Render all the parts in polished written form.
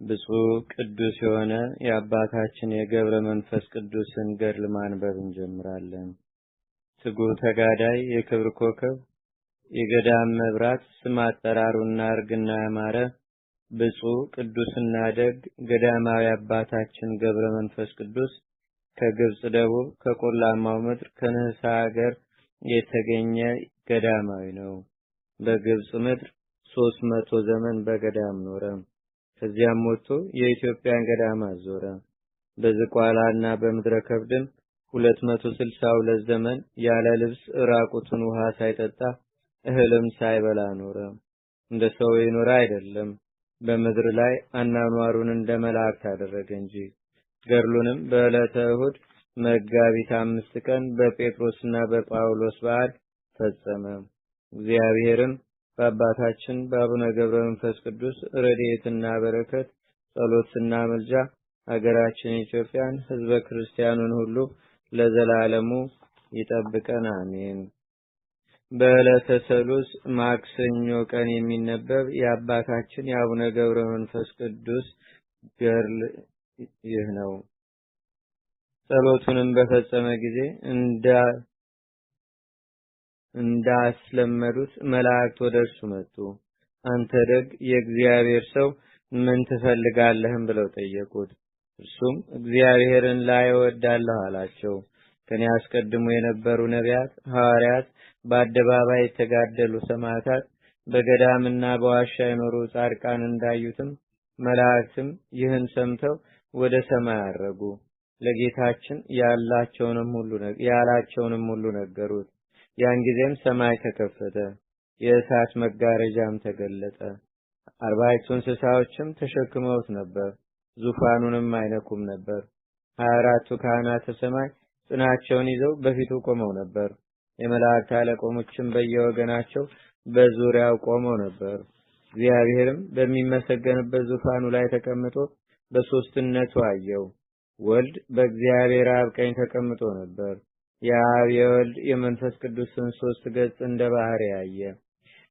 ብፁዕ ቅዱስ የሆነ የአባታችን የገብረ መንፈስ ቅዱስን ገድል ማንበብ እንጀምራለን። ትጉህ ተጋዳይ የክብር ኮከብ የገዳም መብራት ስም አጠራሩና እርግና ያማረ ብፁዕ ቅዱስና ደግ ገዳማዊ አባታችን ገብረ መንፈስ ቅዱስ ከግብጽ ደቡብ ከቆላማው ምድር ከነህሳ ሀገር የተገኘ ገዳማዊ ነው። በግብጽ ምድር 300 ዘመን በገዳም ኖረ። ከዚያም ወጥቶ የኢትዮጵያን ገዳም አዞረ። በዝቋላና በምድረ ከብድም 262 ዘመን ያለ ልብስ ራቁቱን ውሃ ሳይጠጣ እህልም ሳይበላ ኖረ። እንደ ሰው ይኖር አይደለም፣ በምድር ላይ አናኗሩን እንደ መላእክት አደረገ እንጂ። ገድሉንም በዕለተ እሁድ መጋቢት 5 ቀን በጴጥሮስና በጳውሎስ በዓል ፈጸመ። እግዚአብሔርም በአባታችን በአቡነ ገብረ መንፈስ ቅዱስ ረድኤትና በረከት ጸሎትና ምልጃ ሀገራችን ኢትዮጵያን ሕዝበ ክርስቲያኑን ሁሉ ለዘላለሙ ይጠብቀን፣ አሜን። በዕለተ ሰሉስ ማክሰኞ ቀን የሚነበብ የአባታችን የአቡነ ገብረ መንፈስ ቅዱስ ገድል ይህ ነው። ጸሎቱንም በፈጸመ ጊዜ እንዳስለመዱት መላእክት ወደ እርሱ መጡ። አንተ ደግ የእግዚአብሔር ሰው ምን ትፈልጋለህም ብለው ጠየቁት። እርሱም እግዚአብሔርን ላይ እወዳለሁ አላቸው። ከኔ አስቀድሞ የነበሩ ነቢያት፣ ሐዋርያት፣ በአደባባይ የተጋደሉ ሰማዕታት፣ በገዳምና በዋሻ የኖሩ ጻድቃን እንዳዩትም መላእክትም ይህን ሰምተው ወደ ሰማይ አረጉ። ለጌታችን ያላቸውንም ሁሉ ነገሩት። ያን ጊዜም ሰማይ ተከፈተ፣ የእሳት መጋረጃም ተገለጠ። 40 እንስሳዎችም ተሸክመውት ነበር፣ ዙፋኑንም አይነኩም ነበር። 24ቱ ካህናተ ሰማይ ጽናቸውን ይዘው በፊቱ ቆመው ነበር። የመላእክት አለቆችም በየወገናቸው በዙሪያው ቆመው ነበር። እግዚአብሔርም በሚመሰገንበት ዙፋኑ ላይ ተቀምጦ በሶስትነቱ አየው። ወልድ በእግዚአብሔር አብ ቀኝ ተቀምጦ ነበር። የአብ የወልድ የመንፈስ ቅዱስን ሶስት ገጽ እንደ ባህር ያየ።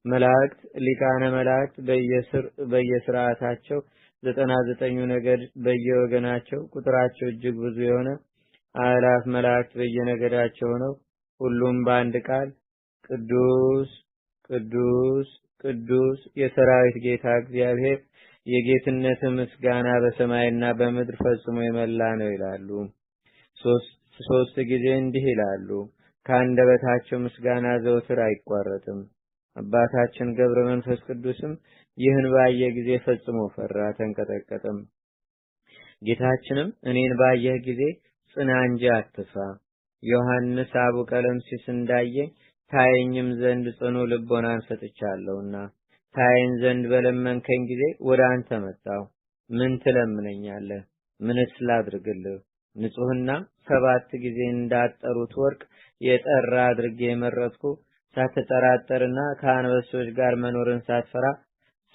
መላእክት ሊቃነ መላእክት በየስርዓታቸው 99 ነገድ በየወገናቸው ቁጥራቸው እጅግ ብዙ የሆነ አእላፍ መላእክት በየነገዳቸው ሆነው ሁሉም በአንድ ቃል ቅዱስ ቅዱስ ቅዱስ የሰራዊት ጌታ እግዚአብሔር የጌትነት ምስጋና በሰማይና በምድር ፈጽሞ የመላ ነው ይላሉ። ሶስት ጊዜ እንዲህ ይላሉ። ከአንደበታቸው ምስጋና ዘውትር አይቋረጥም። አባታችን ገብረ መንፈስ ቅዱስም ይህን ባየ ጊዜ ፈጽሞ ፈራ፣ ተንቀጠቀጠም። ጌታችንም እኔን ባየህ ጊዜ ጽና እንጂ አትፍራ፣ ዮሐንስ አቡ ቀለምሲስ እንዳየኝ ታየኝም ዘንድ ጽኑ ልቦናን ሰጥቻለሁና ታየኝ ዘንድ በለመንከኝ ጊዜ ወደ አንተ መጣሁ። ምን ትለምነኛለህ? ምንስ ላድርግልህ? ንጹህና 7 ጊዜ እንዳጠሩት ወርቅ የጠራ አድርጌ የመረጥኩ ሳትጠራጠርና ከአንበሶች ጋር መኖርን ሳትፈራ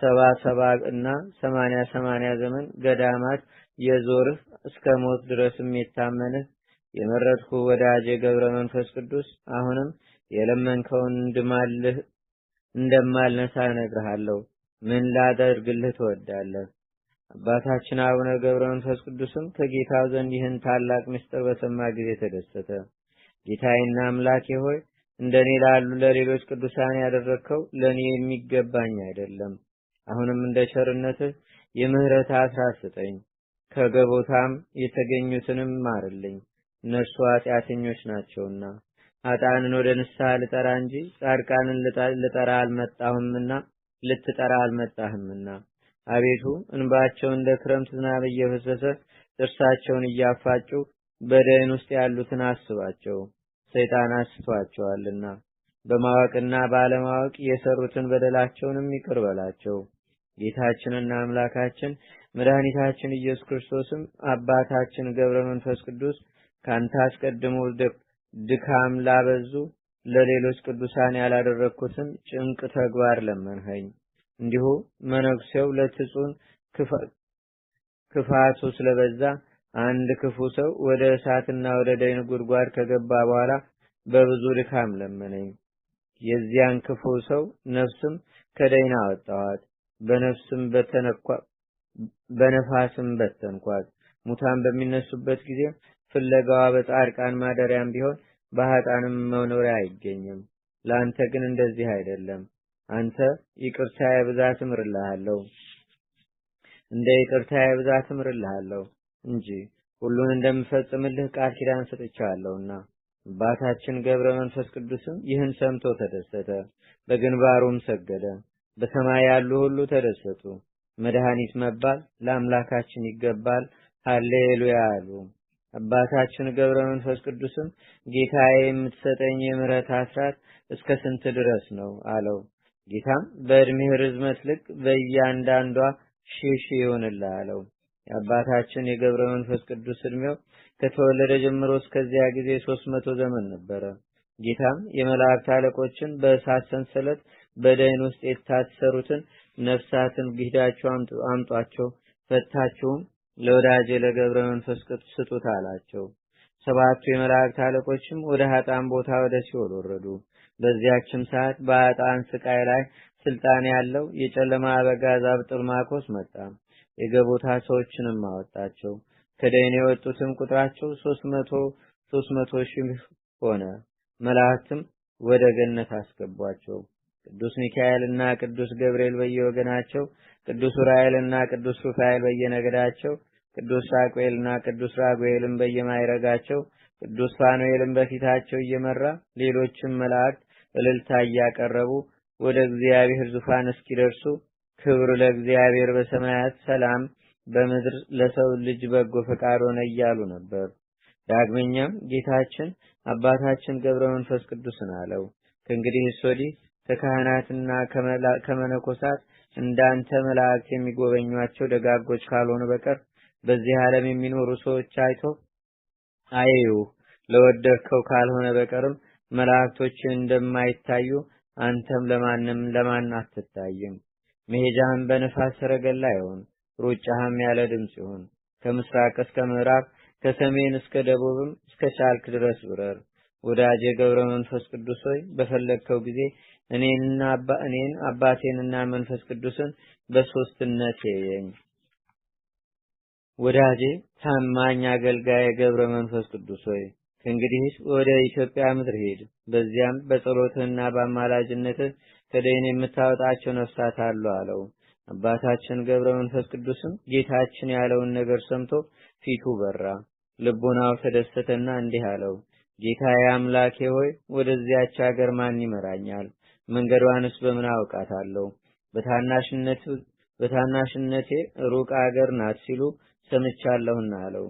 70 እና 80 ዘመን ገዳማት የዞርህ እስከ ሞት ድረስም የታመንህ የመረጥኩ ወዳጄ ገብረ መንፈስ ቅዱስ አሁንም የለመንከውን እንደማልነሳ እነግርሃለሁ። ምን ላደርግልህ ትወዳለህ? አባታችን አቡነ ገብረ መንፈስ ቅዱስም ከጌታው ዘንድ ይህን ታላቅ ምስጢር በሰማ ጊዜ ተደሰተ። ጌታዬና አምላኬ ሆይ እንደኔ ላሉ ለሌሎች ቅዱሳን ያደረግከው ለኔ የሚገባኝ አይደለም። አሁንም እንደ ቸርነትህ የምህረት አስራት ስጠኝ። ከገቦታም የተገኙትንም ማርልኝ። እነርሱ ኃጢአተኞች ናቸውና። ኃጥአንን ወደ ንስሐ ልጠራ እንጂ ጻድቃንን ልጠራ አልመጣህምና። አቤቱ እንባቸው እንደ ክረምት ዝናብ እየፈሰሰ ጥርሳቸውን እያፋጩ በደይን ውስጥ ያሉትን አስባቸው። ሰይጣን አስቷቸዋልና በማወቅና ባለማወቅ የሰሩትን በደላቸውንም ይቅር በላቸው። ጌታችንና አምላካችን መድኃኒታችን ኢየሱስ ክርስቶስም አባታችን ገብረ መንፈስ ቅዱስ ካንተ አስቀድሞ ድካም ላበዙ ለሌሎች ቅዱሳን ያላደረኩትን ጭንቅ ተግባር ለመንኸኝ። እንዲሁ መነኩሴው ለትጹን ክፋቱ ስለበዛ አንድ ክፉ ሰው ወደ እሳትና ወደ ደይን ጉድጓድ ከገባ በኋላ በብዙ ድካም ለመነኝ። የዚያን ክፉ ሰው ነፍስም ከደይን አወጣዋት። በነፍስም በነፋስም በተንኳት። ሙታን በሚነሱበት ጊዜ ፍለጋዋ በጻድቃን ማደሪያም ቢሆን በኃጥአንም መኖሪያ አይገኝም። ለአንተ ግን እንደዚህ አይደለም። አንተ ይቅርታዬ ብዛት እምርልሃለሁ እንደ ይቅርታዬ ብዛት እምርልሃለሁ እንጂ ሁሉን እንደምፈጽምልህ ቃል ኪዳን ሰጥቻለሁና። አባታችን ገብረ መንፈስ ቅዱስም ይህን ሰምቶ ተደሰተ፣ በግንባሩም ሰገደ። በሰማይ ያሉ ሁሉ ተደሰቱ። መድኃኒት መባል ለአምላካችን ይገባል፣ ሃሌሉያ አሉ። አባታችን ገብረ መንፈስ ቅዱስም ጌታዬ የምትሰጠኝ የምሕረት አስራት እስከ ስንት ድረስ ነው አለው። ጌታም በእድሜህ ርዝመት ልክ በእያንዳንዷ ሺህ ይሆንልህ አለው። የአባታችን የገብረ መንፈስ ቅዱስ እድሜው ከተወለደ ጀምሮ እስከዚያ ጊዜ 300 ዘመን ነበረ። ጌታም የመላእክት አለቆችን በእሳት ሰንሰለት በደይን ውስጥ የታሰሩትን ነፍሳትን ሂዳችሁ አምጧቸው፣ ፈታችሁም ለወዳጄ ለገብረ መንፈስ ቅዱስ ስጡት አላቸው። 7ቱ የመላእክት አለቆችም ወደ ኃጥአን ቦታ ወደ ሲኦል ወረዱ። በዚያችም ሰዓት በኃጥአን ስቃይ ላይ ስልጣን ያለው የጨለማ አበጋዝ አብጥልማኮስ መጣ። የገቦታ ሰዎችንም አወጣቸው። ከደይን የወጡትም ቁጥራቸው 300 ሺህ ሆነ። መላእክትም ወደ ገነት አስገቧቸው። ቅዱስ ሚካኤልና ቅዱስ ገብርኤል በየወገናቸው፣ ቅዱስ ኡራኤልና ቅዱስ ሩፋኤል በየነገዳቸው፣ ቅዱስ ሳቁኤልና ቅዱስ ራጉኤልም በየማይረጋቸው፣ ቅዱስ ፋኑኤልም በፊታቸው እየመራ ሌሎችም መላእክት እልልታ እያቀረቡ ወደ እግዚአብሔር ዙፋን እስኪደርሱ ክብር ለእግዚአብሔር በሰማያት ሰላም በምድር ለሰው ልጅ በጎ ፈቃድ ሆነ እያሉ ነበር። ዳግመኛም ጌታችን አባታችን ገብረ መንፈስ ቅዱስን አለው፣ ከእንግዲህስ ወዲህ ከካህናትና ከመነኮሳት እንዳንተ መላእክት የሚጎበኟቸው ደጋጎች ካልሆኑ በቀር በዚህ ዓለም የሚኖሩ ሰዎች አየዩ ለወደድከው ካልሆነ በቀርም መላእክቶችን እንደማይታዩ አንተም ለማን አትታይም። መሄጃህም በነፋስ ሰረገላ ይሁን፣ ሩጫህም ያለ ድምፅ ይሁን። ከምስራቅ እስከ ምዕራብ ከሰሜን እስከ ደቡብም እስከ ቻልክ ድረስ ብረር። ወዳጄ ገብረ መንፈስ ቅዱስ ሆይ በፈለግከው ጊዜ እኔን አባቴንና መንፈስ ቅዱስን በሶስትነት የየኝ። ወዳጄ ታማኝ አገልጋይ ገብረ መንፈስ ቅዱስ ሆይ ከእንግዲህ ወደ ኢትዮጵያ ምድር ሄድ። በዚያም በጸሎትህና በአማላጅነትህ ከደይን የምታወጣቸው ነፍሳት አሉ አለው። አባታችን ገብረ መንፈስ ቅዱስም ጌታችን ያለውን ነገር ሰምቶ ፊቱ በራ፣ ልቦናው ተደሰተና እንዲህ አለው፣ ጌታዬ አምላኬ ሆይ ወደዚያች ሀገር ማን ይመራኛል? መንገዷንስ በምን አውቃታለሁ? በታናሽነቴ ሩቅ አገር ናት ሲሉ ሰምቻለሁና አለው።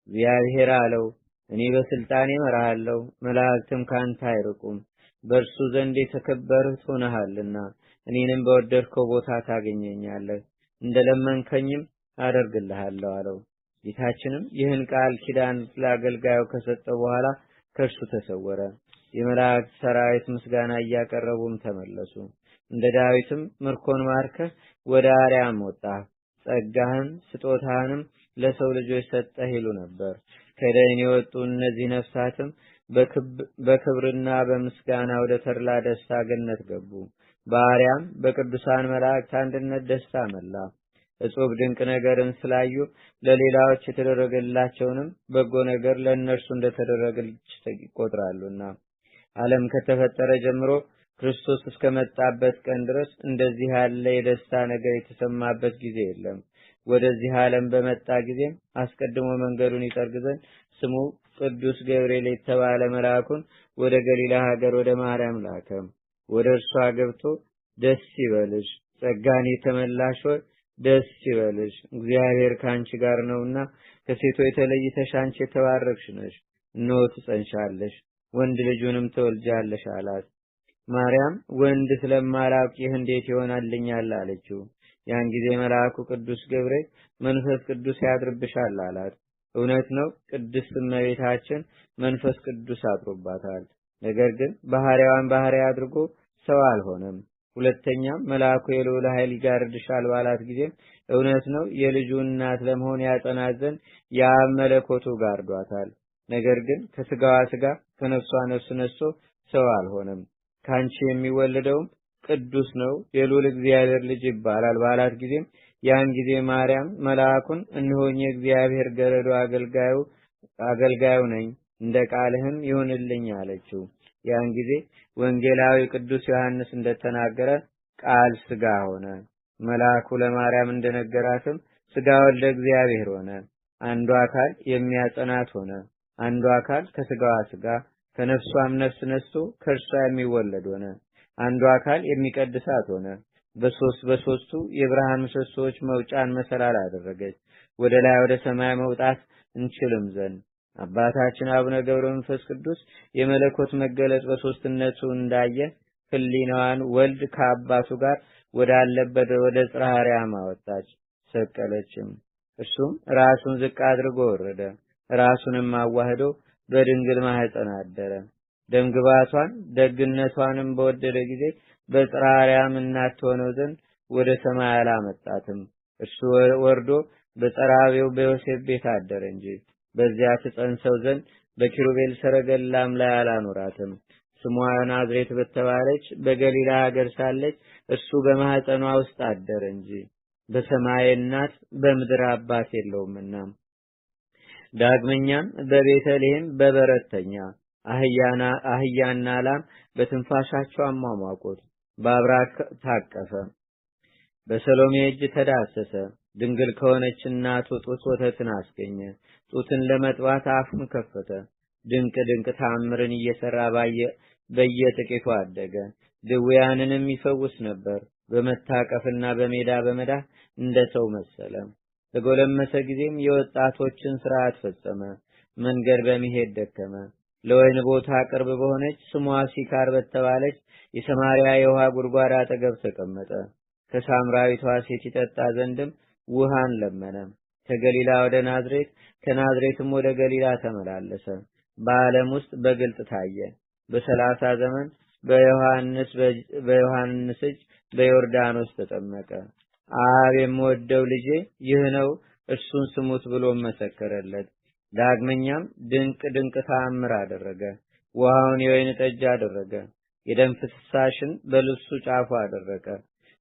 እግዚአብሔር አለው፣ እኔ በስልጣኔ እመራሃለሁ፣ መላእክትም ካንተ አይርቁም። በእርሱ ዘንድ የተከበርህ ሆነሃልና እኔንም በወደድከው ቦታ ታገኘኛለህ፣ እንደለመንከኝም አደርግልሃለሁ አለው። ጌታችንም ይህን ቃል ኪዳን ለአገልጋዩ ከሰጠው በኋላ ከእርሱ ተሰወረ። የመላእክት ሰራዊት ምስጋና እያቀረቡም ተመለሱ። እንደ ዳዊትም ምርኮን ማርከህ ወደ አርያም ወጣህ፣ ጸጋህን ስጦታህንም ለሰው ልጆች ሰጠህ ይሉ ነበር። ከደይን የወጡ እነዚህ ነፍሳትም በክብርና በምስጋና ወደ ተድላ ደስታ ገነት ገቡ። በአርያም በቅዱሳን መላእክት አንድነት ደስታ መላ። እጹብ ድንቅ ነገርን ስላዩ ለሌላዎች የተደረገላቸውንም በጎ ነገር ለእነርሱ እንደተደረገላቸው ይቆጥራሉና። ዓለም ከተፈጠረ ጀምሮ ክርስቶስ እስከመጣበት ቀን ድረስ እንደዚህ ያለ የደስታ ነገር የተሰማበት ጊዜ የለም። ወደዚህ ዓለም በመጣ ጊዜም አስቀድሞ መንገዱን ይጠርግ ዘንድ ስሙ ቅዱስ ገብርኤል የተባለ መልአኩን ወደ ገሊላ ሀገር ወደ ማርያም ላከ። ወደ እርሷ ገብቶ ደስ ይበልሽ፣ ጸጋን የተመላሽ ሆይ ደስ ይበልሽ፣ እግዚአብሔር ካንቺ ጋር ነውና ከሴቶች ተለይተሽ አንቺ የተባረክሽ ነሽ፣ እነሆ ትጸንሻለሽ፣ ወንድ ልጁንም ትወልጃለሽ አላት። ማርያም ወንድ ስለማላውቅ ይህ እንዴት ይሆናልኛል አለችው። ያን ጊዜ መልአኩ ቅዱስ ገብርኤል መንፈስ ቅዱስ ያድርብሻል አላት። እውነት ነው፣ ቅድስት እመቤታችን መንፈስ ቅዱስ አድሮባታል። ነገር ግን ባህሪያዋን ባህሪያ አድርጎ ሰው አልሆነም። ሁለተኛም መልአኩ የልዑል ኃይል ይጋርድሻል ባላት ጊዜም እውነት ነው፣ የልጁ እናት ለመሆን ያጸናት ዘንድ የአብ መለኮቱ ጋርዷታል። ነገር ግን ከስጋዋ ስጋ ከነፍሷ ነፍስ ነስቶ ሰው አልሆነም። ካንቺ የሚወለደውም ቅዱስ ነው፣ የልዑል እግዚአብሔር ልጅ ይባላል ባላት ጊዜም ያን ጊዜ ማርያም መልአኩን እነሆኝ የእግዚአብሔር ገረዶ አገልጋዩ ነኝ፣ እንደ ቃልህም ይሁንልኝ አለችው። ያን ጊዜ ወንጌላዊ ቅዱስ ዮሐንስ እንደተናገረ ቃል ሥጋ ሆነ። መልአኩ ለማርያም እንደነገራትም ሥጋ ወልደ እግዚአብሔር ሆነ። አንዱ አካል የሚያጸናት ሆነ። አንዱ አካል ከሥጋዋ ሥጋ ከነፍሷም ነፍስ ነስቶ ከእርሷ የሚወለድ ሆነ። አንዱ አካል የሚቀድሳት ሆነ። በሶስቱ የብርሃን ምሰሶች መውጫን መሰላል አደረገች፣ ወደ ላይ ወደ ሰማይ መውጣት እንችልም ዘንድ። አባታችን አቡነ ገብረ መንፈስ ቅዱስ የመለኮት መገለጽ በሶስትነቱ እንዳየ ሕሊናዋን ወልድ ከአባቱ ጋር ወዳለበት ወደ ጽርሐ አርያም አወጣች፣ ሰቀለችም። እርሱም ራሱን ዝቅ አድርጎ ወረደ፣ ራሱንም አዋህዶ በድንግል ማህፀን አደረ። ደምግባቷን ደግነቷንም በወደደ ጊዜ በጽርሐ አርያም እናት ትሆነው ዘንድ ወደ ሰማይ አላመጣትም። እርሱ ወርዶ በጸራቤው በዮሴፍ ቤት አደረ እንጂ በዚያ ትጸንሰው ዘንድ በኪሩቤል ሰረገላም ላይ አላኖራትም። ስሟ ናዝሬት በተባለች በገሊላ ሀገር ሳለች እርሱ በማህፀኗ ውስጥ አደረ እንጂ በሰማይ እናት በምድር አባት የለውምና። ዳግመኛም በቤተልሔም በበረተኛ አህያና ላም በትንፋሻቸው አሟሟቁት። በአብራክ ታቀፈ፣ በሰሎሜ እጅ ተዳሰሰ። ድንግል ከሆነች እናቱ ጡት ወተትን አስገኘ። ጡትን ለመጥባት አፉን ከፈተ። ድንቅ ተአምርን እየሰራ በየጥቂቱ አደገ። ድውያንንም ይፈውስ ነበር። በመታቀፍና በሜዳ በመዳህ እንደ ሰው መሰለ። በጎለመሰ ጊዜም የወጣቶችን ሥርዓት ፈጸመ። መንገድ በመሄድ ደከመ። ለወይን ቦታ ቅርብ በሆነች ስሟ ሲካር በተባለች የሰማርያ የውሃ ጉድጓድ አጠገብ ተቀመጠ። ከሳምራዊቷ ሴት ይጠጣ ዘንድም ውሃን ለመነ። ከገሊላ ወደ ናዝሬት ከናዝሬትም ወደ ገሊላ ተመላለሰ። በዓለም ውስጥ በግልጥ ታየ። በ30 ዘመን በዮሐንስ እጅ በዮርዳኖስ ተጠመቀ። አብ የምወደው ልጄ ይህ ነው፣ እርሱን ስሙት ብሎ መሰከረለት። ዳግመኛም ድንቅ ተአምር አደረገ። ውሃውን የወይን ጠጅ አደረገ። የደም ፍሳሽን በልብሱ ጫፉ አደረገ።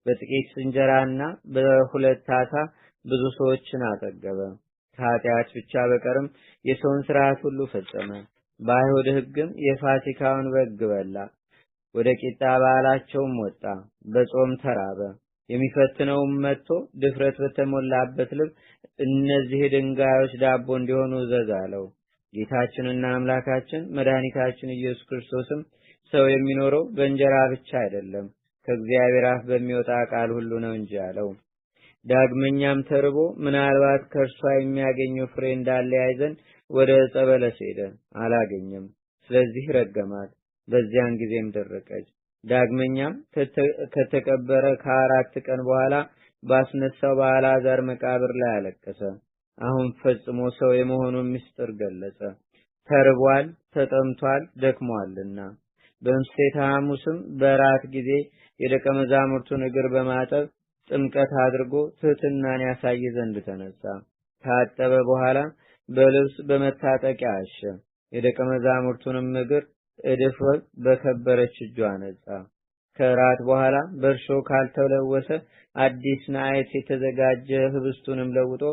በጥቂት እንጀራና በሁለት ዓሣ ብዙ ሰዎችን አጠገበ። ከኃጢአት ብቻ በቀርም የሰውን ሥርዓት ሁሉ ፈጸመ። በአይሁድ ሕግም የፋሲካውን በግ በላ። ወደ ቂጣ በዓላቸውም ወጣ። በጾም ተራበ። የሚፈትነውም መጥቶ ድፍረት በተሞላበት ልብ እነዚህ ድንጋዮች ዳቦ እንዲሆኑ እዘዝ አለው። ጌታችንና አምላካችን መድኃኒታችን ኢየሱስ ክርስቶስም ሰው የሚኖረው በእንጀራ ብቻ አይደለም ከእግዚአብሔር አፍ በሚወጣ ቃል ሁሉ ነው እንጂ አለው። ዳግመኛም ተርቦ ምናልባት ከእርሷ የሚያገኘው ፍሬ እንዳለ ያይ ዘንድ ወደ ዕፀ በለስ ሄደ፣ አላገኘም። ስለዚህ ረገማት። በዚያን ጊዜም ደረቀች። ዳግመኛም ከተቀበረ ከ4 ቀን በኋላ ባስነሳው በአልዓዛር መቃብር ላይ አለቀሰ። አሁን ፈጽሞ ሰው የመሆኑን ምስጢር ገለጸ። ተርቧል፣ ተጠምቷል፣ ደክሟልና። በምሴተ ሐሙስም በራት ጊዜ የደቀ መዛሙርቱን እግር በማጠብ ጥምቀት አድርጎ ትሕትናን ያሳይ ዘንድ ተነሳ። ካጠበ በኋላ በልብስ በመታጠቂያ አሸ። የደቀ መዛሙርቱንም እግር እድፍ በከበረች እጁ አነጻ። ከራት በኋላ በእርሾ ካልተለወሰ አዲስ ናዕት የተዘጋጀ ህብስቱንም ለውጦ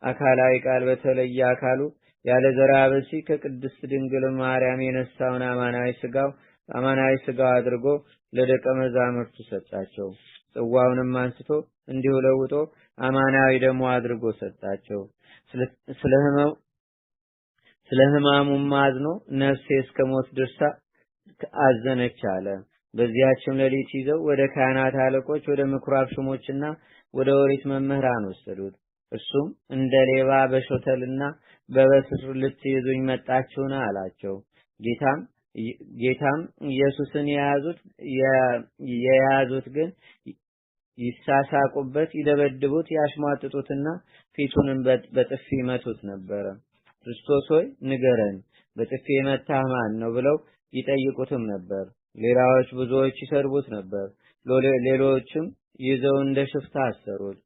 አካላዊ ቃል በተለየ አካሉ ያለ ዘርዓ ብእሲ ከቅድስት ድንግል ማርያም የነሳውን አማናዊ ስጋው አድርጎ ለደቀ መዛሙርቱ ሰጣቸው። ጽዋውንም አንስቶ እንዲሁ ለውጦ አማናዊ ደሙ አድርጎ ሰጣቸው። ስለ ሕማሙም አዝኖ ነፍሴ እስከ ሞት ድርሳ አዘነች አለ። በዚያችም ሌሊት ይዘው ወደ ካህናት አለቆች ወደ ምኩራብ ሹሞችና ወደ ኦሪት መምህራን ወሰዱት። እርሱም እንደ ሌባ በሾተልና በበትር ልትይዙኝ መጣችሁን አላቸው። ጌታም ኢየሱስን የያዙት ግን ይሳሳቁበት፣ ይደበድቡት፣ ያሽሟጥጡትና ፊቱንም በጥፊ ይመቱት ነበረ። ክርስቶስ ሆይ ንገረን፣ በጥፊ የመታህ ማን ነው ብለው ይጠይቁትም ነበር። ሌላዎች ብዙዎች ይሰርቡት ነበር። ሌሎችም ይዘው እንደ ሽፍታ አሰሩት።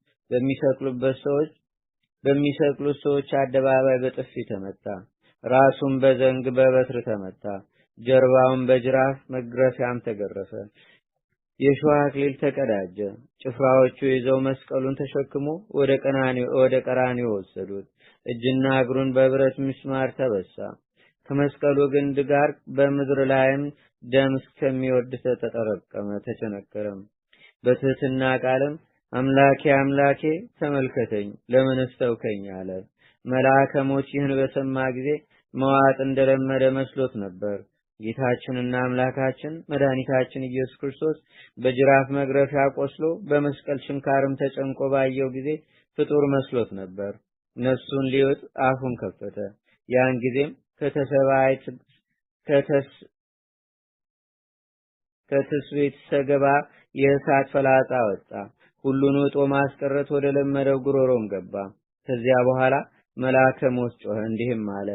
በሚሰቅሉት ሰዎች አደባባይ በጥፊ ተመታ። ራሱን በዘንግ በበትር ተመታ። ጀርባውን በጅራፍ መግረፊያም ተገረፈ። የሾህ አክሊል ተቀዳጀ። ጭፍራዎቹ ይዘው መስቀሉን ተሸክሞ ወደ ቀራንዮ ወሰዱት። እጅና እግሩን በብረት ምስማር ተበሳ። ከመስቀሉ ግንድ ጋር በምድር ላይም ደም እስከሚወርድ ተቸነከረም። በትህትና ቃልም አምላኬ አምላኬ ተመልከተኝ፣ ለምንስ ተውከኝ አለ። መልአከ ሞት ይህን በሰማ ጊዜ መዋጥ እንደለመደ መስሎት ነበር። ጌታችንና አምላካችን መድኃኒታችን ኢየሱስ ክርስቶስ በጅራፍ መግረፊያ ቆስሎ በመስቀል ችንካርም ተጨንቆ ባየው ጊዜ ፍጡር መስሎት ነበር። ነፍሱን ሊውጥ አፉን ከፈተ። ያን ጊዜም ከትስቤት ሰገባ የእሳት ፈላጻ ወጣ። ሁሉን ውጦ ማስቀረት ወደ ለመደው ጉሮሮም ገባ። ከዚያ በኋላ መልአከ ሞት ጮኸ፣ እንዲህም አለ።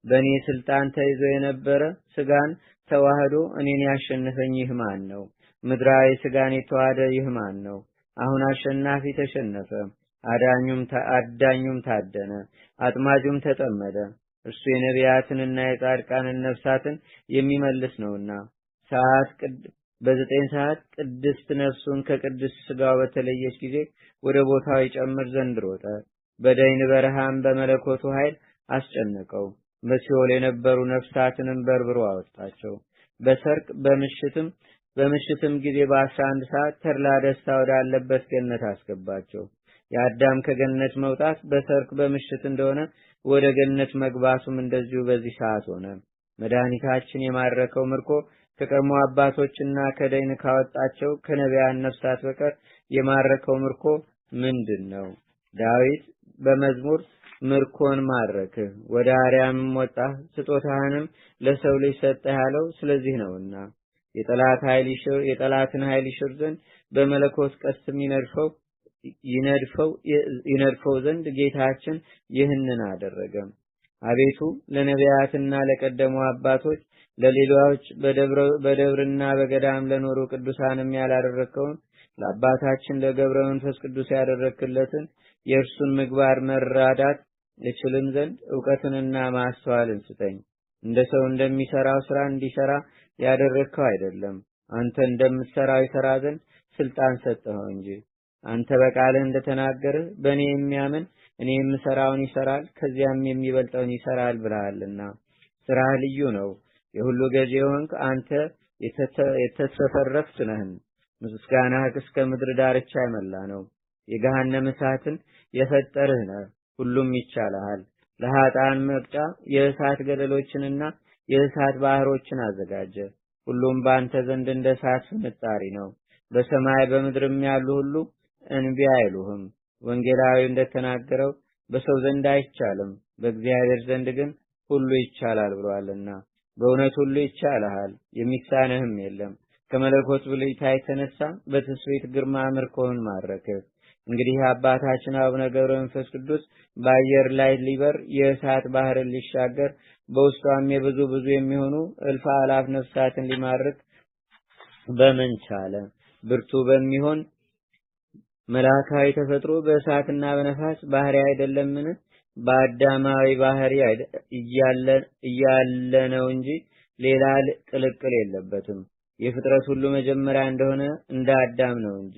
በእኔ ስልጣን ተይዞ የነበረ ስጋን ተዋህዶ እኔን ያሸነፈኝ ይህ ማን ነው? ምድራዊ ስጋን የተዋሃደ ይህ ማን ነው? አሁን አሸናፊ ተሸነፈ፣ አዳኙም ታደነ፣ አጥማጁም ተጠመደ። እርሱ የነቢያትንና የጻድቃንን ነፍሳትን የሚመልስ ነውና በ9 ሰዓት ቅድስት ነፍሱን ከቅድስት ስጋው በተለየች ጊዜ ወደ ቦታው ይጨምር ዘንድ ሮጠ። በደይን በረሃም በመለኮቱ ኃይል አስጨነቀው። በሲኦል የነበሩ ነፍሳትንም በርብሮ አወጣቸው። በምሽትም ጊዜ በ11 ሰዓት ተድላ ደስታ ወዳለበት ገነት አስገባቸው። የአዳም ከገነት መውጣት በሰርክ በምሽት እንደሆነ ወደ ገነት መግባቱም እንደዚሁ በዚህ ሰዓት ሆነ። መድኃኒታችን የማረከው ምርኮ ከቀድሞ አባቶችና ከደይን ካወጣቸው ከነቢያን ነፍሳት በቀር የማረከው ምርኮ ምንድን ነው? ዳዊት በመዝሙር ምርኮን ማረክህ፣ ወደ አርያምም ወጣህ፣ ስጦታህንም ለሰው ልጅ ሰጠህ ያለው ስለዚህ ነውና የጠላትን ኃይል ይሽር ዘንድ በመለኮት ቀስም ይነድፈው ዘንድ ጌታችን ይህንን አደረገ። አቤቱ ለነቢያትና ለቀደሙ አባቶች ለሌሎች በደብርና በገዳም ለኖሩ ቅዱሳንም ያላደረከውን ለአባታችን ለገብረ መንፈስ ቅዱስ ያደረክለትን የእርሱን ምግባር መራዳት እችልም ዘንድ ዕውቀትንና ማስተዋልን ስጠኝ። እንደ ሰው እንደሚሰራው ስራ እንዲሰራ ያደረከው አይደለም፣ አንተ እንደምትሰራው ይሰራ ዘንድ ስልጣን ሰጠኸው እንጂ። አንተ በቃልህ እንደተናገርህ በእኔ የሚያምን እኔ የምሰራውን ይሰራል፣ ከዚያም የሚበልጠውን ይሰራል ብለሃልና። ስራህ ልዩ ነው። የሁሉ ገዢ የሆንክ አንተ የተትረፈረፍክ ነህን። ምስጋናህ እስከ ምድር ዳርቻ የመላ ነው። የገሃነም እሳትን የፈጠርህ ነህ፣ ሁሉም ይቻልሃል። ለኃጥአን መቅጫ የእሳት ገደሎችንና የእሳት ባህሮችን አዘጋጀ። ሁሉም በአንተ ዘንድ እንደ እሳት ፍንጣሪ ነው። በሰማይ በምድርም ያሉ ሁሉ እንቢ አይሉህም። ወንጌላዊ እንደተናገረው በሰው ዘንድ አይቻልም፣ በእግዚአብሔር ዘንድ ግን ሁሉ ይቻላል ብሏልና። በእውነት ሁሉ ይቻልሃል፣ የሚሳንህም የለም። ከመለኮት ብልጭታ የተነሳ በትስብእት ግርማ ምርኮህን ማረክህ። እንግዲህ አባታችን አቡነ ገብረ መንፈስ ቅዱስ በአየር ላይ ሊበር የእሳት ባህርን ሊሻገር በውስጧም የብዙ የሚሆኑ እልፍ አላፍ ነፍሳትን ሊማርክ በምን ቻለ? ብርቱ በሚሆን መላካዊ ተፈጥሮ በእሳትና በነፋስ ባህሪ አይደለምን? በአዳማዊ ባህሪ እያለ ነው እንጂ ሌላ ቅልቅል የለበትም። የፍጥረት ሁሉ መጀመሪያ እንደሆነ እንደ አዳም ነው እንጂ።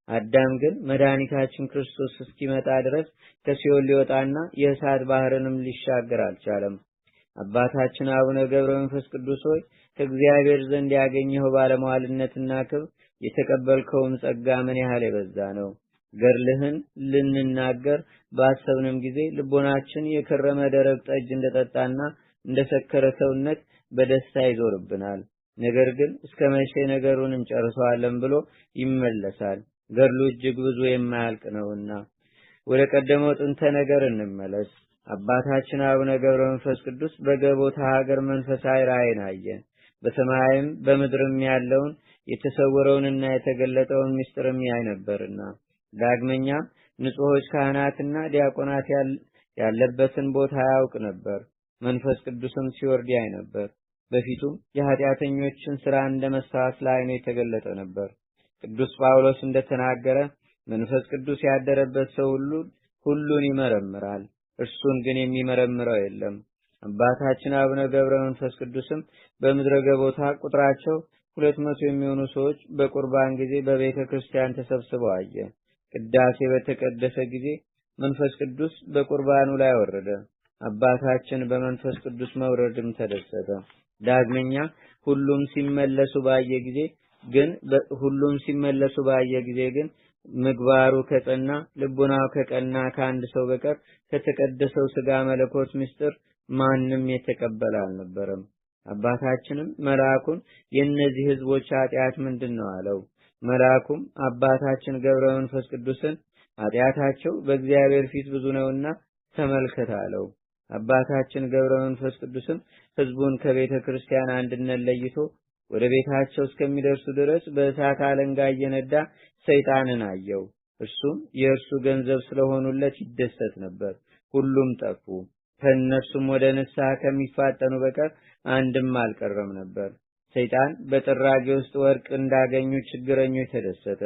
አዳም ግን መድኃኒታችን ክርስቶስ እስኪመጣ ድረስ ከሲኦል ሊወጣና የእሳት ባህርንም ሊሻገር አልቻለም። አባታችን አቡነ ገብረ መንፈስ ቅዱስ ሆይ ከእግዚአብሔር ዘንድ ያገኘኸው ባለሟልነትና ክብር የተቀበልከውም ጸጋ ምን ያህል የበዛ ነው። ገድልህን ልንናገር ባሰብንም ጊዜ ልቦናችን የከረመ ደረቅ ጠጅ እንደጠጣና እንደሰከረ ሰውነት በደስታ ይዞርብናል። ነገር ግን እስከ መቼ ነገሩን እንጨርሰዋለን ብሎ ይመለሳል። ገድሉ እጅግ ብዙ የማያልቅ ነውና ወደ ቀደመው ጥንተ ነገር እንመለስ። አባታችን አቡነ ገብረ መንፈስ ቅዱስ በገቦታ ሀገር መንፈሳዊ ራእይን አየ። በሰማይም በምድርም ያለውን የተሰወረውንና የተገለጠውን ምስጢርም ያይ ነበርና። ዳግመኛ ንጹሖች ካህናትና ዲያቆናት ያለበትን ቦታ ያውቅ ነበር። መንፈስ ቅዱስም ሲወርድ ያይ ነበር። በፊቱም የኃጢአተኞችን ሥራ እንደ መስታወት ለዓይኑ የተገለጠ ነበር። ቅዱስ ጳውሎስ እንደተናገረ መንፈስ ቅዱስ ያደረበት ሰው ሁሉን ይመረምራል፣ እርሱን ግን የሚመረምረው የለም። አባታችን አቡነ ገብረ መንፈስ ቅዱስም በምድረ ገቦታ ቁጥራቸው 200 የሚሆኑ ሰዎች በቁርባን ጊዜ በቤተ ክርስቲያን ተሰብስበው አየ። ቅዳሴ በተቀደሰ ጊዜ መንፈስ ቅዱስ በቁርባኑ ላይ ወረደ። አባታችን በመንፈስ ቅዱስ መውረድም ተደሰተ። ዳግመኛ ሁሉም ሲመለሱ ባየ ጊዜ ግን ምግባሩ ከጸና ልቡናው ከቀና ከአንድ ሰው በቀር ከተቀደሰው ሥጋ መለኮት ምስጢር ማንም የተቀበለ አልነበረም። አባታችንም መልአኩን የእነዚህ ሕዝቦች ኃጢአት ምንድነው አለው። መልአኩም አባታችን ገብረ መንፈስ ቅዱስን ኃጢአታቸው በእግዚአብሔር ፊት ብዙ ነውና ተመልከት አለው። አባታችን ገብረ መንፈስ ቅዱስም ሕዝቡን ከቤተ ክርስቲያን አንድነት ለይቶ ወደ ቤታቸው እስከሚደርሱ ድረስ በእሳት አለንጋ እየነዳ ሰይጣንን አየው። እርሱም የእርሱ ገንዘብ ስለሆኑለት ይደሰት ነበር። ሁሉም ጠፉ። ከእነርሱም ወደ ንስሐ ከሚፋጠኑ በቀር አንድም አልቀረም ነበር። ሰይጣን በጥራጌ ውስጥ ወርቅ እንዳገኙ ችግረኞች ተደሰተ።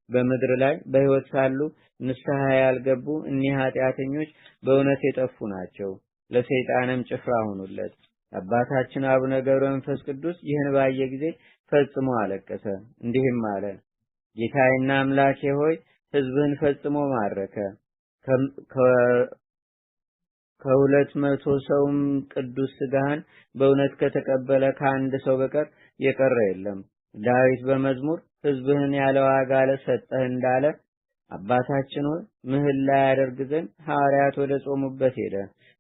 በምድር ላይ በሕይወት ሳሉ ንስሐ ያልገቡ እኒህ ኃጢአተኞች በእውነት የጠፉ ናቸው። ለሰይጣንም ጭፍራ ሆኑለት። አባታችን አቡነ ገብረ መንፈስ ቅዱስ ይህን ባየ ጊዜ ፈጽሞ አለቀሰ። እንዲህም አለ: ጌታዬና አምላኬ ሆይ ሕዝብህን ፈጽሞ ማረከ። ከ200 ሰውም ቅዱስ ሥጋህን በእውነት ከተቀበለ ከአንድ ሰው በቀር የቀረ የለም። ዳዊት በመዝሙር ሕዝብህን ያለ ዋጋ ለሰጠህ እንዳለ አባታችን ሆይ ምህላ ያደርግ ዘንድ ሐዋርያት ወደ ጾሙበት ሄደ።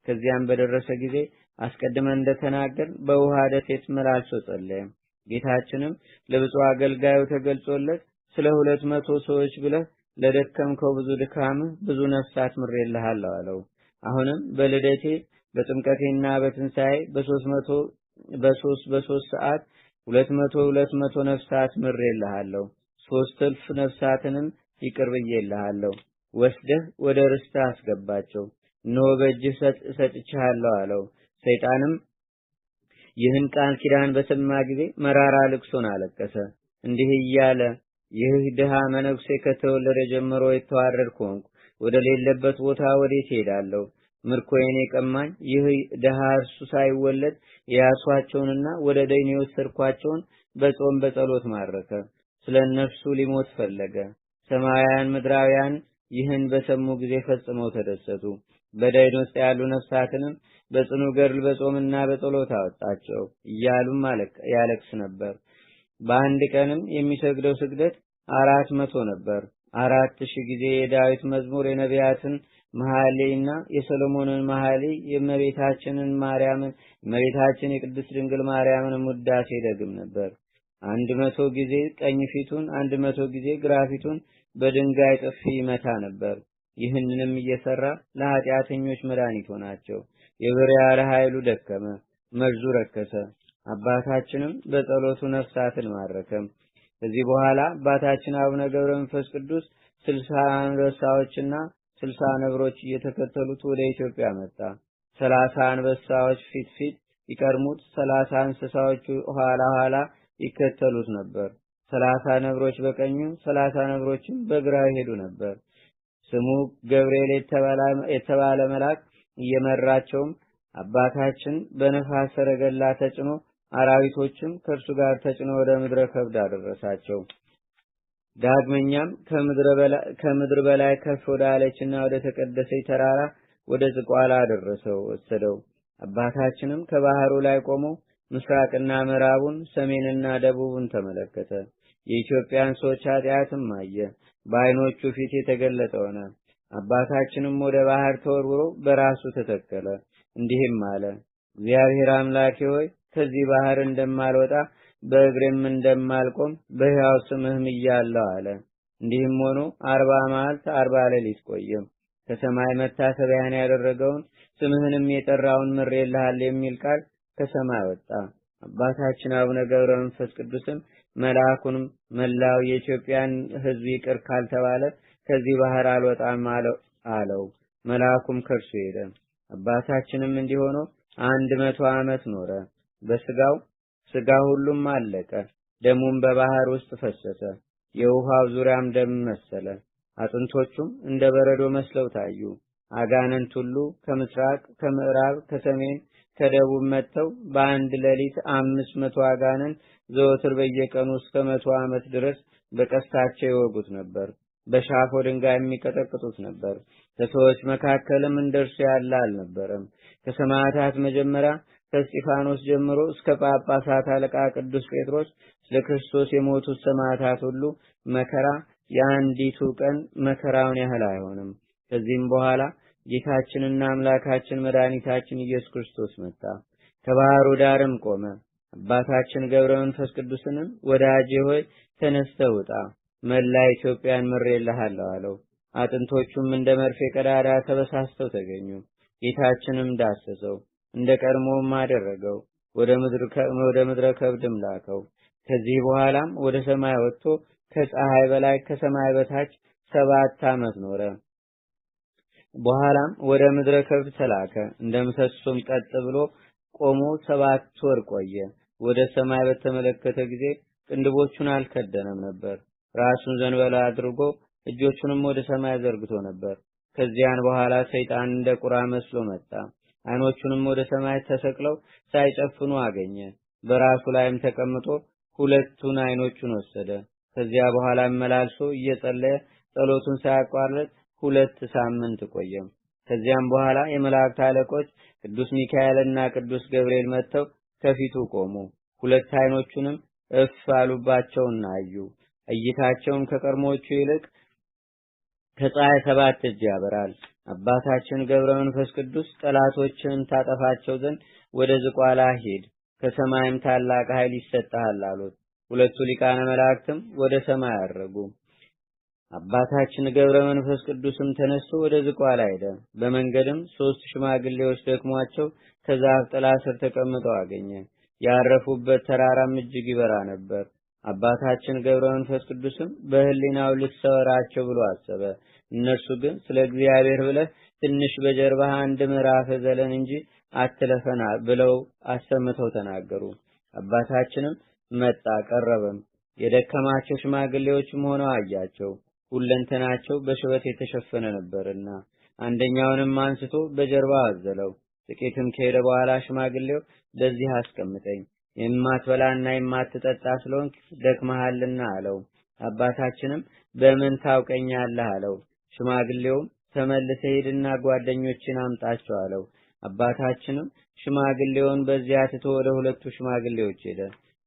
ከዚያም በደረሰ ጊዜ አስቀድመን እንደተናገር በውሃ ደሴት መላልሶ ጸለየ። ጌታችንም ለብፁዕ አገልጋዩ ተገልጾለት ስለ 200 ሰዎች ብለህ ለደከምከው ብዙ ድካምህ ብዙ ነፍሳት ምሬልሃለሁ አለው። አሁንም በልደቴ በጥምቀቴና በትንሣኤ በሶስት ሰዓት 200 ነፍሳት ምሬልሃለሁ። 3,000 ነፍሳትንም ይቅር ብዬልሃለሁ። ወስደህ ወደ ርስትህ አስገባቸው። እነሆ በእጅህ ሰጥቼሃለሁ አለው። ሰይጣንም ይህን ቃል ኪዳን በሰማ ጊዜ መራራ ልቅሶን አለቀሰ። እንዲህ እያለ ይህ ድሃ መነኩሴ ከተወለደ ጀምሮ የተዋረድኩ ሆንኩ። ወደ ሌለበት ቦታ ወዴት ሄዳለሁ? ምርኮዬን የቀማኝ ይህ ድሃ እርሱ ሳይወለድ የያሷቸውንና ወደ ደይን የወሰድኳቸውን በጾም በጸሎት ማረከ። ስለ እነርሱ ሊሞት ፈለገ። ሰማያውያን ምድራውያን ይህን በሰሙ ጊዜ ፈጽመው ተደሰቱ። በደይን ውስጥ ያሉ ነፍሳትንም በጽኑ ገድል በጾምና በጸሎት አወጣቸው እያሉም ያለቅስ ነበር። በአንድ ቀንም የሚሰግደው ስግደት 400 ነበር። 4000 ጊዜ የዳዊት መዝሙር የነቢያትን መሐሌና የሰሎሞንን መሐሌ የእመቤታችን የቅድስት ድንግል ማርያምን ውዳሴ ደግም ነበር። 100 ጊዜ ቀኝ ፊቱን 100 ጊዜ ግራ ፊቱን በድንጋይ ጥፊ ይመታ ነበር። ይህንንም እየሰራ ለኃጢአተኞች መድኃኒት ሆናቸው። የብርያር ኃይሉ ደከመ፣ መርዙ ረከሰ። አባታችንም በጸሎቱ ነፍሳትን ማረከም። ከዚህ በኋላ አባታችን አቡነ ገብረ መንፈስ ቅዱስ 60 አንበሳዎችና 60 ነብሮች እየተከተሉት ወደ ኢትዮጵያ መጣ። 30 አንበሳዎች ፊት ይቀድሙት፣ 30 እንስሳዎች ኋላ ይከተሉት ነበር። 30 ነብሮች በቀኙ 30 ነብሮችም በግራው ይሄዱ ነበር። ስሙ ገብርኤል የተባለ መልአክ እየመራቸውም አባታችን በነፋስ ሰረገላ ተጭኖ አራዊቶችም ከእርሱ ጋር ተጭኖ ወደ ምድረ ከብድ አደረሳቸው። ዳግመኛም ከምድር በላይ ከፍ ወዳለችና ወደ ተቀደሰች ተራራ ወደ ዝቋላ ወሰደው። አባታችንም ከባህሩ ላይ ቆሞ ምስራቅና ምዕራቡን ሰሜንና ደቡቡን ተመለከተ። የኢትዮጵያን ሰዎች ኃጢአትም አየ። በዓይኖቹ ፊት የተገለጠ ሆነ። አባታችንም ወደ ባህር ተወርውሮ በራሱ ተተከለ። እንዲህም አለ: እግዚአብሔር አምላኬ ሆይ ከዚህ ባህር እንደማልወጣ በእግሬም እንደማልቆም በሕያው ስምህ ምያለሁ አለ። እንዲህም ሆኖ 40 መዓልት 40 ሌሊት ቆየም። ከሰማይ መታሰቢያን ያደረገውን ስምህንም የጠራውን ምሬልሃለሁ የሚል ቃል ከሰማይ ወጣ። አባታችን አቡነ ገብረ መንፈስ ቅዱስም መልአኩንም መላው የኢትዮጵያን ሕዝብ ይቅር ካልተባለ ከዚህ ባህር አልወጣም አለው። መልአኩም ከርሱ ሄደ። አባታችንም እንዲሆኖ 100 ዓመት ኖረ። ስጋ ሁሉም አለቀ። ደሙም በባህር ውስጥ ፈሰሰ። የውሃው ዙሪያም ደም መሰለ። አጥንቶቹም እንደ በረዶ መስለው ታዩ። አጋንንት ሁሉ ከምስራቅ፣ ከምዕራብ፣ ከሰሜን፣ ከደቡብ መጥተው በአንድ ሌሊት 500 አጋንንት ዘወትር በየቀኑ እስከ 100 ዓመት ድረስ በቀስታቸው ይወጉት ነበር። በሻፎ ድንጋይ የሚቀጠቅጡት ነበር። ከሰዎች መካከልም እንደርሱ ያለ አልነበረም። ከሰማዕታት መጀመሪያ ከእስጢፋኖስ ጀምሮ እስከ ጳጳሳት አለቃ ቅዱስ ጴጥሮስ ስለ ክርስቶስ የሞቱት ሰማዕታት ሁሉ መከራ የአንዲቱ ቀን መከራውን ያህል አይሆንም። ከዚህም በኋላ ጌታችንና አምላካችን መድኃኒታችን ኢየሱስ ክርስቶስ መጣ፣ ከባህሩ ዳርም ቆመ። አባታችን ገብረ መንፈስ ቅዱስንም ወዳጄ ሆይ ተነስተህ ውጣ፣ መላ ኢትዮጵያን ምሬልሃለሁ አለው። አጥንቶቹም እንደ መርፌ ቀዳዳ ተበሳስተው ተገኙ። ጌታችንም ዳሰሰው፣ እንደ ቀድሞም አደረገው፣ ወደ ምድረ ከብድም ላከው። ከዚህ በኋላም ወደ ሰማይ ወጥቶ ከፀሐይ በላይ ከሰማይ በታች 7 ዓመት ኖረ። በኋላም ወደ ምድረ ከብድ ተላከ። እንደ ምሰሶም ቀጥ ብሎ ቆሞ 7 ወር ቆየ። ወደ ሰማይ በተመለከተ ጊዜ ቅንድቦቹን አልከደነም ነበር። ራሱን ዘንበል አድርጎ እጆቹንም ወደ ሰማይ ዘርግቶ ነበር። ከዚያን በኋላ ሰይጣን እንደ ቁራ መስሎ መጣ። ዓይኖቹንም ወደ ሰማይ ተሰቅለው ሳይጨፍኑ አገኘ። በራሱ ላይም ተቀምጦ 2ቱን ዓይኖቹን ወሰደ። ከዚያ በኋላ መላልሶ እየጸለየ ጸሎቱን ሳያቋርጥ 2 ሳምንት ቆየ። ከዚያም በኋላ የመላእክት አለቆች ቅዱስ ሚካኤልና ቅዱስ ገብርኤል መጥተው ከፊቱ ቆሙ። 2 ዓይኖቹንም እፍ አሉባቸውና አዩ። እይታቸውም ከቀድሞዎቹ ይልቅ ከፀሐይ 7 እጅ ያበራል። አባታችን ገብረ መንፈስ ቅዱስ ጠላቶችን ታጠፋቸው ዘንድ ወደ ዝቋላ ሂድ፣ ከሰማይም ታላቅ ኃይል ይሰጣል አሉት። 2ቱ ሊቃነ መላእክትም ወደ ሰማይ አረጉ። አባታችን ገብረ መንፈስ ቅዱስም ተነስቶ ወደ ዝቋላ ሄደ። በመንገድም 3 ሽማግሌዎች ደክሟቸው ከዛፍ ጥላ ስር ተቀምጠው አገኘ። ያረፉበት ተራራም እጅግ ይበራ ነበር። አባታችን ገብረ መንፈስ ቅዱስም በህሊናው ልትሰወራቸው ብሎ አሰበ። እነርሱ ግን ስለ እግዚአብሔር ብለህ ትንሽ በጀርባህ 1 ምዕራፍ ዘለን እንጂ አትለፈና ብለው አሰምተው ተናገሩ። አባታችንም መጣ፣ ቀረበም። የደከማቸው ሽማግሌዎችም ሆነው አያቸው። ሁለንተናቸው በሽበት የተሸፈነ ነበርና አንደኛውንም አንስቶ በጀርባው አዘለው። ጥቂትም ከሄደ በኋላ ሽማግሌው በዚህ አስቀምጠኝ፣ የማትበላና የማትጠጣ ስለሆንክ ደክመሃልና አለው። አባታችንም በምን ታውቀኛለህ አለው። ሽማግሌውም ተመልሰህ ሂድና ጓደኞችን አምጣቸው አለው። አባታችንም ሽማግሌውን በዚያ ትቶ ወደ 2ቱ ሽማግሌዎች ሄደ።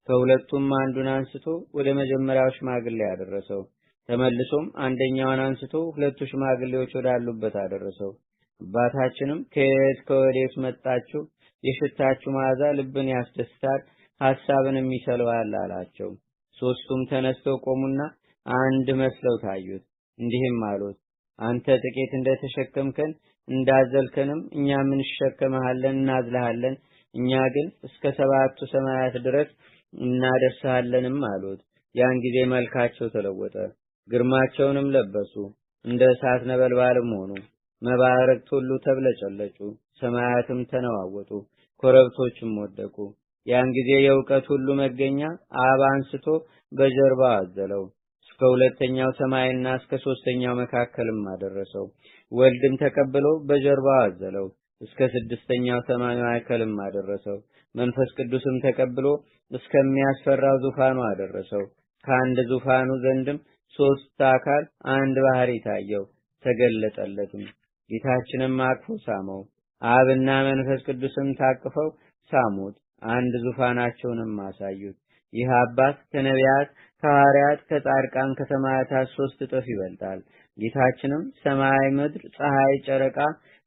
ከሁለቱም አንዱን አንስቶ ወደ መጀመሪያው ሽማግሌ አደረሰው። ተመልሶም አንደኛውን አንስቶ 2ቱ ሽማግሌዎች ወዳሉበት አደረሰው። አባታችንም ከወዴት መጣችሁ? የሽታችሁ መዓዛ ልብን ያስደስታል፣ ሐሳብንም ይሰልባል አላቸው። 3ቱም ተነስተው ቆሙና አንድ መስለው ታዩት። እንዲህም አሉት፣ አንተ ጥቂት እንደተሸከምከን እንዳዘልከንም እኛም እንሸከመሃለን እናዝልሃለን። እኛ ግን እስከ 7ቱ ሰማያት ድረስ እናደርሳለንም አሉት። ያን ጊዜ መልካቸው ተለወጠ፣ ግርማቸውንም ለበሱ፣ እንደ እሳት ነበልባልም ሆኑ። መባረክት ሁሉ ተብለጨለጩ፣ ሰማያትም ተነዋወጡ፣ ኮረብቶችም ወደቁ። ያን ጊዜ የእውቀት ሁሉ መገኛ አብ አንስቶ በጀርባው አዘለው፣ እስከ 2ኛው ሰማይና እስከ 3ኛው መካከልም አደረሰው። ወልድም ተቀብሎ በጀርባው አዘለው፣ እስከ 6ኛው ሰማይ መካከልም አደረሰው። መንፈስ ቅዱስም ተቀብሎ እስከሚያስፈራው ዙፋኑ አደረሰው። ከአንድ ዙፋኑ ዘንድም 3 አካል 1 ባህሪ ታየው፣ ተገለጠለትም። ጌታችንም አቅፎ ሳመው። አብና መንፈስ ቅዱስም ታቅፈው ሳሙት፣ አንድ ዙፋናቸውንም አሳዩት። ይህ አባት ከነቢያት፣ ከሐዋርያት፣ ከጻድቃን፣ ከሰማዕታት 3 እጥፍ ይበልጣል። ጌታችንም ሰማይ፣ ምድር፣ ፀሐይ፣ ጨረቃ፣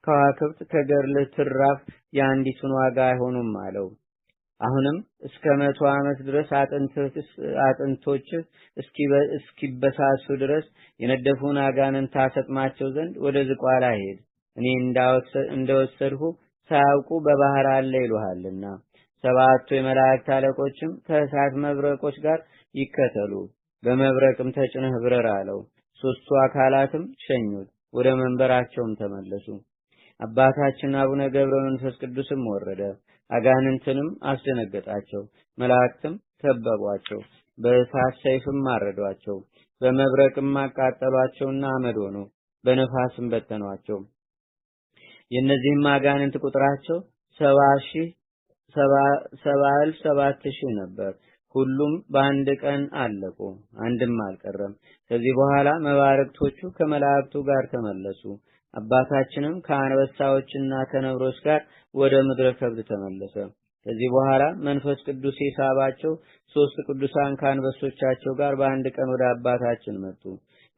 ከዋክብት ከገድል ትራፍ የአንዲቱን ዋጋ አይሆኑም አለው። አሁንም እስከ 100 ዓመት ድረስ አጥንቶች እስኪበሳሱ ድረስ የነደፉን አጋንንት ታሰጥማቸው ዘንድ ወደ ዝቋላ ሄድ፣ እኔ እንደወሰድሁ ሳያውቁ በባህር አለ ይሉሃልና። 7ቱ የመላእክት አለቆችም ከእሳት መብረቆች ጋር ይከተሉ፣ በመብረቅም ተጭነህ ብረር አለው። 3ቱ አካላትም ሸኙት፣ ወደ መንበራቸውም ተመለሱ። አባታችን አቡነ ገብረ መንፈስ ቅዱስም ወረደ፣ አጋንንትንም አስደነገጣቸው። መላእክትም ከበቧቸው፣ በእሳት ሰይፍም ማረዷቸው፣ በመብረቅም አቃጠሏቸውና አመድ ሆኑ፣ በነፋስም በተኗቸው። የእነዚህም አጋንንት ቁጥራቸው 70,000 ነበር። ሁሉም በአንድ ቀን አለቁ፣ አንድም አልቀረም። ከዚህ በኋላ መባረክቶቹ ከመላእክቱ ጋር ተመለሱ። አባታችንም ከአንበሳዎችና ከነብሮች ጋር ወደ ምድረ ከብድ ተመለሰ። ከዚህ በኋላ መንፈስ ቅዱስ የሳባቸው 3 ቅዱሳን ከአንበሶቻቸው ጋር በአንድ ቀን ወደ አባታችን መጡ።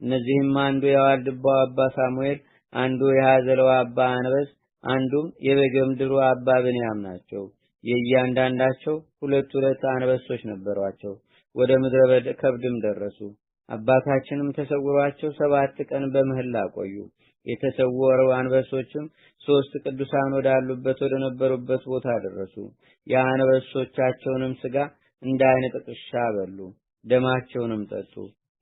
እነዚህም አንዱ የዋልድባው አባ ሳሙኤል፣ አንዱ የሐዘለው አባ አንበስ፣ አንዱም የበገምድሩ አባ ብንያም ናቸው። የእያንዳንዳቸው 2 አንበሶች ነበሯቸው። ወደ ምድረ ከብድም ደረሱ። አባታችንም ተሰውሯቸው 7 ቀን በምህላ ቆዩ። የተሰወሩ አንበሶችም 3 ቅዱሳን ወዳሉበት ወደ ነበሩበት ቦታ ደረሱ። የአንበሶቻቸውንም ስጋ እንደ አይነ ጥቅሻ በሉ፣ ደማቸውንም ጠጡ።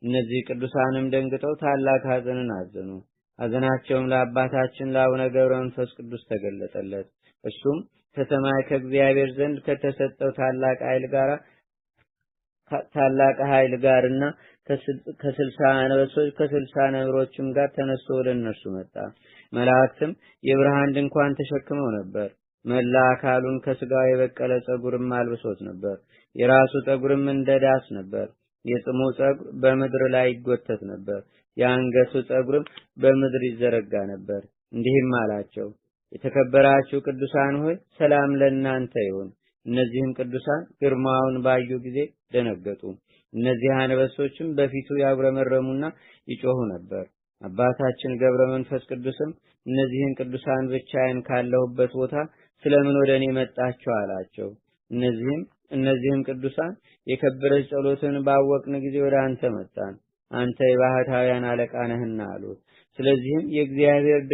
እነዚህ ቅዱሳንም ደንግጠው ታላቅ ሐዘንን አዘኑ። ሐዘናቸውም ለአባታችን ለአቡነ ገብረ መንፈስ ቅዱስ ተገለጠለት። እሱም ከሰማይ ከእግዚአብሔር ዘንድ ከተሰጠው ታላቅ ኃይል ጋርና ከ60 አንበሶች ከ60 ነብሮችም ጋር ተነስቶ ወደ እነርሱ መጣ። መላእክትም የብርሃን ድንኳን ተሸክመው ነበር። መላ አካሉን ከስጋው የበቀለ ጸጉርም አልብሶት ነበር። የራሱ ጸጉርም እንደ ዳስ ነበር። የጽሙ ጸጉር በምድር ላይ ይጎተት ነበር። የአንገቱ ጸጉርም በምድር ይዘረጋ ነበር። እንዲህም አላቸው፣ የተከበራችሁ ቅዱሳን ሆይ ሰላም ለእናንተ ይሁን። እነዚህም ቅዱሳን ግርማውን ባዩ ጊዜ ደነገጡ። እነዚህ አንበሶችም በፊቱ ያጉረመረሙና ይጮሁ ነበር። አባታችን ገብረ መንፈስ ቅዱስም እነዚህን ቅዱሳን ብቻዬን ካለሁበት ቦታ ስለምን ወደ እኔ መጣችሁ አላቸው። እነዚህም ቅዱሳን የከበረች ጸሎትን ባወቅን ጊዜ ወደ አንተ መጣን፣ አንተ የባህታውያን አለቃ ነህና አሉት። ስለዚህም የእግዚአብሔርን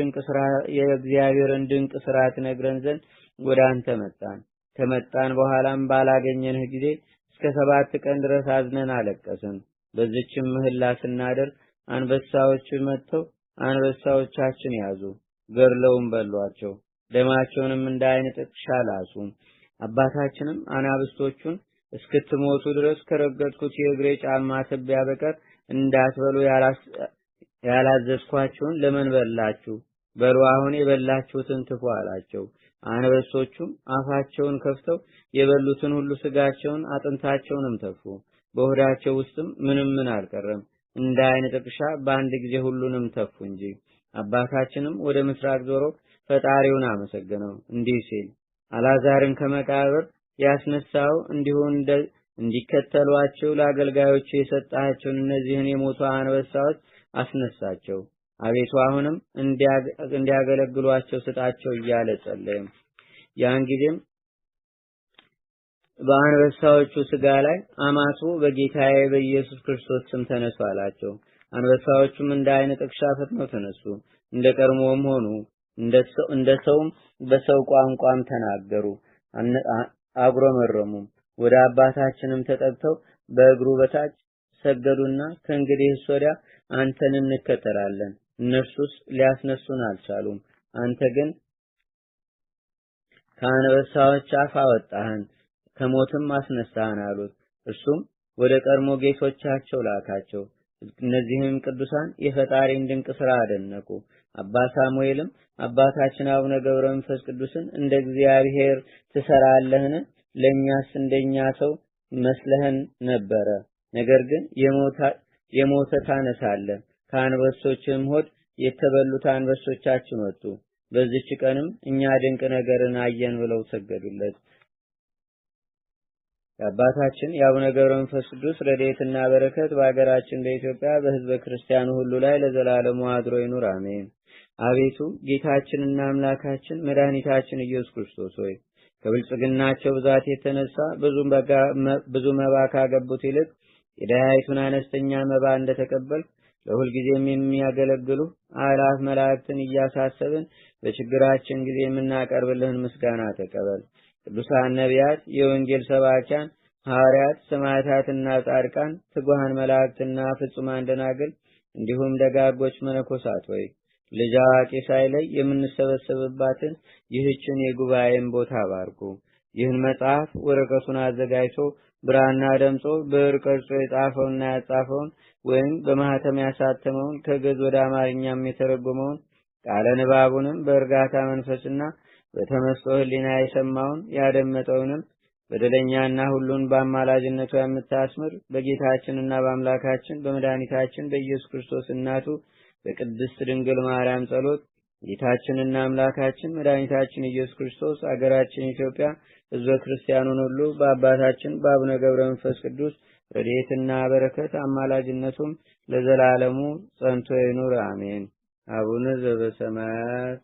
ድንቅ ስራ ትነግረን ዘንድ ወደ አንተ መጣን። ከመጣን በኋላም ባላገኘንህ ጊዜ እስከ 7 ቀን ድረስ አዝነን አለቀስን። በዚህችም ምህላ ስናደርግ አንበሳዎች መጥተው አንበሳዎቻችን ያዙ፣ ገድለውም በሏቸው፣ ደማቸውንም እንደ አይነ ጥቅሻ ላሱ። አባታችንም አናብስቶቹን እስክትሞቱ ድረስ ከረገጥኩት የእግሬ ጫማ ትቢያ በቀር እንዳትበሉ ያላዘዝኳችሁን ለምን በላችሁ? በሉ አሁን የበላችሁትን ትፉ አላቸው። አንበሶቹም አፋቸውን ከፍተው የበሉትን ሁሉ ስጋቸውን አጥንታቸውንም ተፉ። በሆዳቸው ውስጥም ምንም አልቀረም። እንደ አይነ ጥቅሻ በአንድ ጊዜ ሁሉንም ተፉ እንጂ። አባታችንም ወደ ምስራቅ ዞሮ ፈጣሪውን አመሰገነው እንዲህ ሲል፣ አልዓዛርን ከመቃብር ያስነሳው እንዲከተሏቸው ለአገልጋዮች የሰጣቸውን እነዚህን የሞቱ አንበሳዎች አስነሳቸው። አቤቱ አሁንም እንዲያገለግሏቸው ስጣቸው እያለ ጸለየ። ያን ጊዜም በአንበሳዎቹ ስጋ ላይ አማትቦ በጌታዬ በኢየሱስ ክርስቶስ ስም ተነሱ አላቸው። አንበሳዎቹም እንደ አይነ ጥቅሻ ፈጥነው ተነሱ፣ እንደ ቀድሞውም ሆኑ። እንደ ሰውም በሰው ቋንቋም ተናገሩ፣ አጉረመረሙም። ወደ አባታችንም ተጠግተው በእግሩ በታች ሰገዱና ከእንግዲህስ ወዲያ አንተን እንከተላለን፣ እነርሱስ ሊያስነሱን አልቻሉም። አንተ ግን ከአንበሳዎች አፍ አወጣህን፣ ከሞትም አስነሳህን አሉት። እርሱም ወደ ቀድሞ ጌቶቻቸው ላካቸው። እነዚህም ቅዱሳን የፈጣሪን ድንቅ ስራ አደነቁ። አባ ሳሙኤልም አባታችን አቡነ ገብረ መንፈስ ቅዱስን እንደ እግዚአብሔር ትሰራለህን? ለእኛስ እንደኛ ሰው መስለህን ነበረ። ነገር ግን የሞተ ታነሳለህ። ከአንበሶችም ሆድ የተበሉት አንበሶቻችን ወጡ። በዚች ቀንም እኛ ድንቅ ነገርን አየን ብለው ሰገዱለት። የአባታችን የአቡነ ገብረ መንፈስ ቅዱስ ረድኤትና በረከት በአገራችን በኢትዮጵያ በሕዝበ ክርስቲያኑ ሁሉ ላይ ለዘላለሙ አድሮ ይኑር፣ አሜን። አቤቱ ጌታችንና አምላካችን መድኃኒታችን ኢየሱስ ክርስቶስ ሆይ ከብልጽግናቸው ብዛት የተነሳ ብዙ መባ ካገቡት ይልቅ የደሃይቱን አነስተኛ መባ እንደተቀበል ለሁልጊዜም የሚያገለግሉ አእላፍ መላእክትን እያሳሰብን በችግራችን ጊዜ የምናቀርብልህን ምስጋና ተቀበል። ቅዱሳን ነቢያት፣ የወንጌል ሰባኪያን ሐዋርያት፣ ሰማዕታትና ጻድቃን፣ ትጉሃን መላእክትና ፍጹማን ደናግል እንዲሁም ደጋጎች መነኮሳት ሆይ ልጅ አዋቂ ሳይለይ የምንሰበሰብባትን ይህችን የጉባኤን ቦታ ባርኩ። ይህን መጽሐፍ ወረቀቱን አዘጋጅቶ ብራና ደምጾ ብዕር ቀርጾ የጻፈውና ያጻፈውን ወይም በማህተም ያሳተመውን ከግዕዝ ወደ አማርኛም የተረጎመውን ቃለ ንባቡንም በእርጋታ መንፈስና በተመስጦ ሕሊና የሰማውን ያደመጠውንም በደለኛና ሁሉን በአማላጅነቷ የምታስምር በጌታችንና በአምላካችን በመድኃኒታችን በኢየሱስ ክርስቶስ እናቱ በቅድስት ድንግል ማርያም ጸሎት ጌታችንና አምላካችን መድኃኒታችን ኢየሱስ ክርስቶስ አገራችን ኢትዮጵያ ሕዝበ ክርስቲያኑን ሁሉ በአባታችን በአቡነ ገብረ መንፈስ ቅዱስ ረድኤትና በረከት አማላጅነቱም ለዘላለሙ ጸንቶ ይኑር አሜን። አቡነ ዘበሰማያት